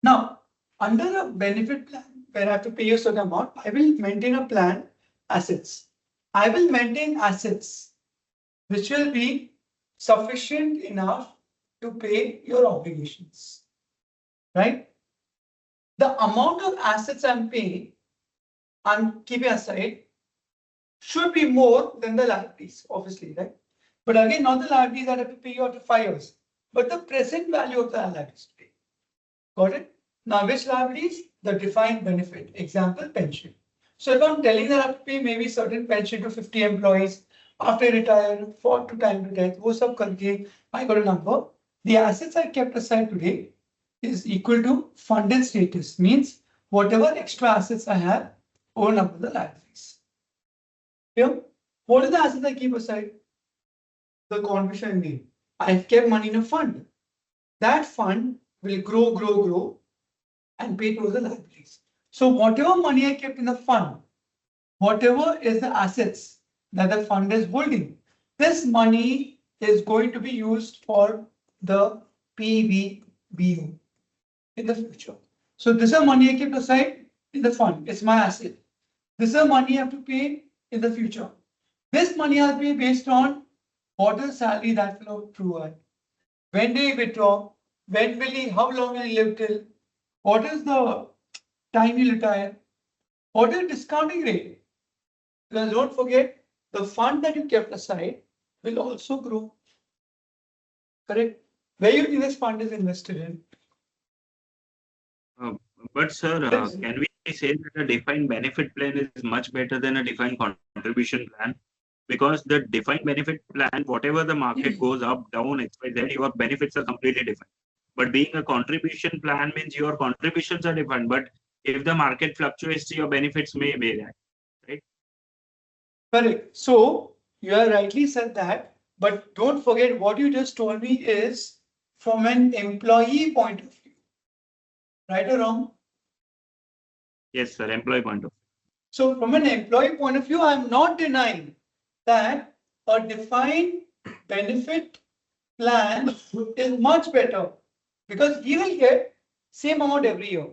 Now, under a benefit plan where I have to pay you a certain amount, I will maintain a plan assets. I will maintain assets which will be sufficient enough to pay your obligations, right? The amount of assets I'm paying, I'm keeping aside, should be more than the liabilities, obviously, right? But again, not the liabilities that I have to pay you after 5 years, but the present value of the liabilities to pay. Got it? Now, which liabilities? The defined benefit. Example, pension. So if I'm telling that I have to pay maybe certain pension to 50 employees after retire, for to time to death, wo sab karke, I got a number. The assets I kept aside today is equal to funded status, means whatever extra assets I have over and above the liabilities. Here, what are the assets I keep aside? The contribution I made. I've kept money in a fund. That fund will grow and pay towards the liabilities. So whatever money I kept in the fund, whatever is the assets that the fund is holding, this money is going to be used for the PVBU in the future. So this is money I kept aside in the fund. It's my asset. This is money I have to pay in the future. This money I'll pay based on what is salary that will accrue. When do you withdraw? When will he, how long will he live till? What is the time he retire? What is the discounting rate? Because don't forget, the fund that you kept aside will also grow. Correct? Where you think this fund is invested in? But sir, can we say that a defined benefit plan is much better than a defined contribution plan? Because the defined benefit plan, whatever the market goes up, down, XYZ, your benefits are completely different. But being a contribution plan means your contributions are different. But if the market fluctuates, your benefits may vary, right? Correct. So you have rightly said that, but don't forget what you just told me is from an employee point of view. Right or wrong? Yes, sir. Employee point of view. So from an employee point of view, I'm not denying that a defined benefit plan is much better because he will get same amount every year.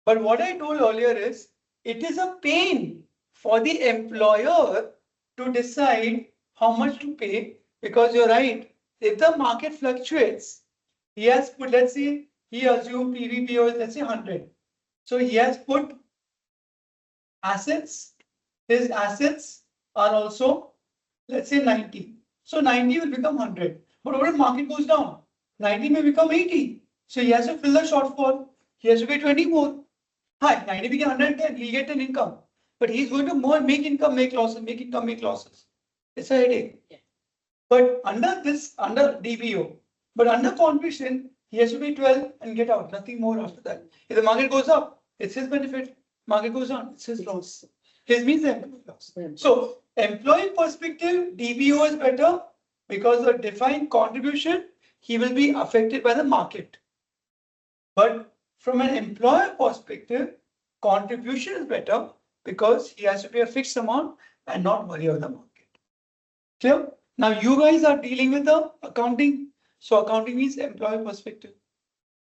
But what I told earlier is it is a pain for the employer to decide how much to pay because you're right. If the market fluctuates, he has put, let's say, he assumed PVBO is, let's say, 100. So he has put assets. His assets are also, let's say, 90. So 90 will become 100. But what if market goes down? 90 may become 80. So he has to fill the shortfall. He has to pay 20 more. Hi, 90 became 110. He'll get an income. But he's going to more make income, make losses, make income, make losses. It's a headache. Yeah. But under this, under DBO, but under contribution, he has to pay 12 and get out. Nothing more after that. If the market goes up, it's his benefit. Market goes down, it's his loss. His means the employee loss. So employee perspective, DBO is better because of defined contribution, he will be affected by the market. But from an employer perspective, contribution is better because he has to pay a fixed amount and not worry about the market. Clear? Now you guys are dealing with the accounting. So accounting means employer perspective,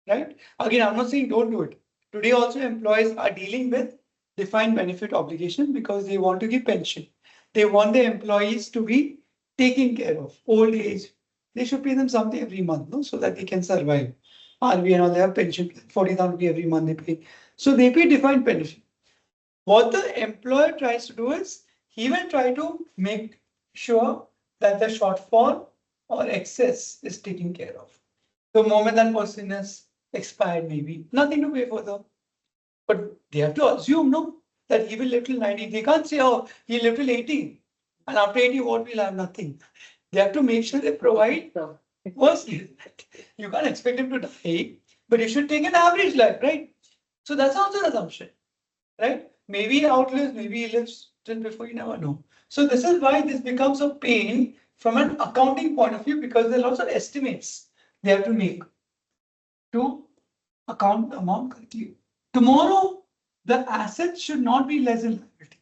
right? Again, I'm not saying don't do it. Today also employees are dealing with defined benefit obligation because they want to give pension. They want their employees to be taken care of. Old age, they should pay them something every month, no, so that they can survive. RBI and all, they have pension, 40,000 every month they pay. So they pay defined benefit. What the employer tries to do is he will try to make sure that the shortfall or excess is taken care of. The moment that person is expired, maybe nothing to pay further. But they have to assume, no, that he will live till 90. They can't say, oh, he'll live till 80. And after 80, what will have? Nothing. They have to make sure they provide. First, you can't expect him to die, but you should take an average life, right? So that's also an assumption, right? Maybe he outlives, maybe he lives till before, you never know. So this is why this becomes a pain from an accounting point of view, because there are lots of estimates they have to make to account the amount correctly. Tomorrow, the assets should not be less than liability.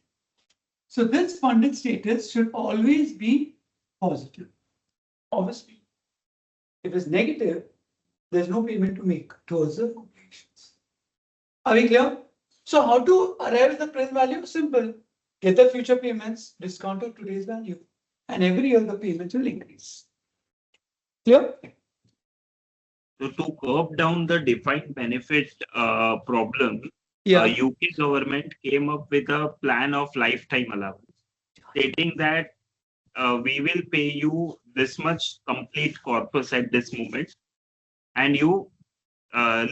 So this funded status should always be positive. Obviously, if it's negative, there's no payment to make towards the obligation. Are we clear? So how to arrive at the present value? Simple. Get the future payments, discount of today's value. And every year the payments will increase. Clear? So to curb down the defined benefit problem, Yeah. UK government came up with a plan of lifetime allowance, stating that we will pay you this much complete corpus at this moment, and you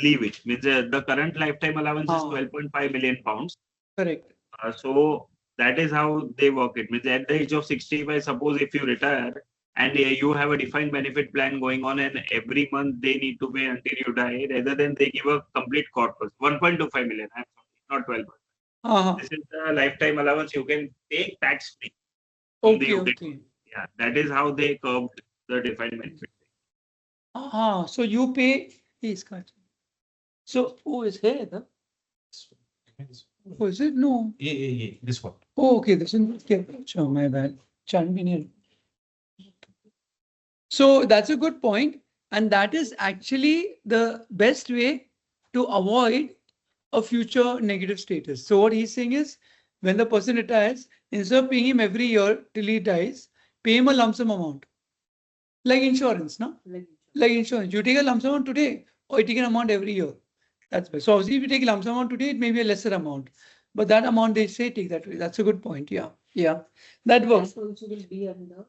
leave it. Means the current lifetime allowance is 12.5 million pounds. Correct. So that is how they work it. Means at the age of 65, suppose if you retire and you have a defined benefit plan going on, and every month they need to pay until you die, rather than they give a complete corpus, 1.25 million. I'm sorry, not 12. This is the lifetime allowance you can take tax free. Okay. Yeah, that is how they curbed the defined benefit. So you pay is cut. So is here the? Oh, is it? No. Yeah. This one. Oh, okay. This is oh, my bad. So that's a good point, and that is actually the best way to avoid a future negative status. So what he's saying is, when the person retires, instead of paying him every year till he dies, pay him a lump sum amount. Like insurance, no? Like insurance. You take a lump sum amount today, or you take an amount every year. That's best. So obviously, if you take a lump sum amount today, it may be a lesser amount. But that amount, they say take that way. That's a good point. Yeah. That works. That also will be under.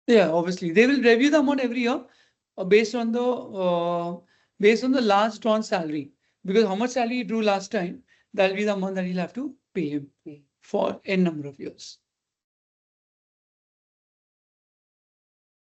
Yeah, obviously. They will review the amount every year based on the last drawn salary. Because how much salary he drew last time, that will be the amount that he'll have to pay him for n number of years.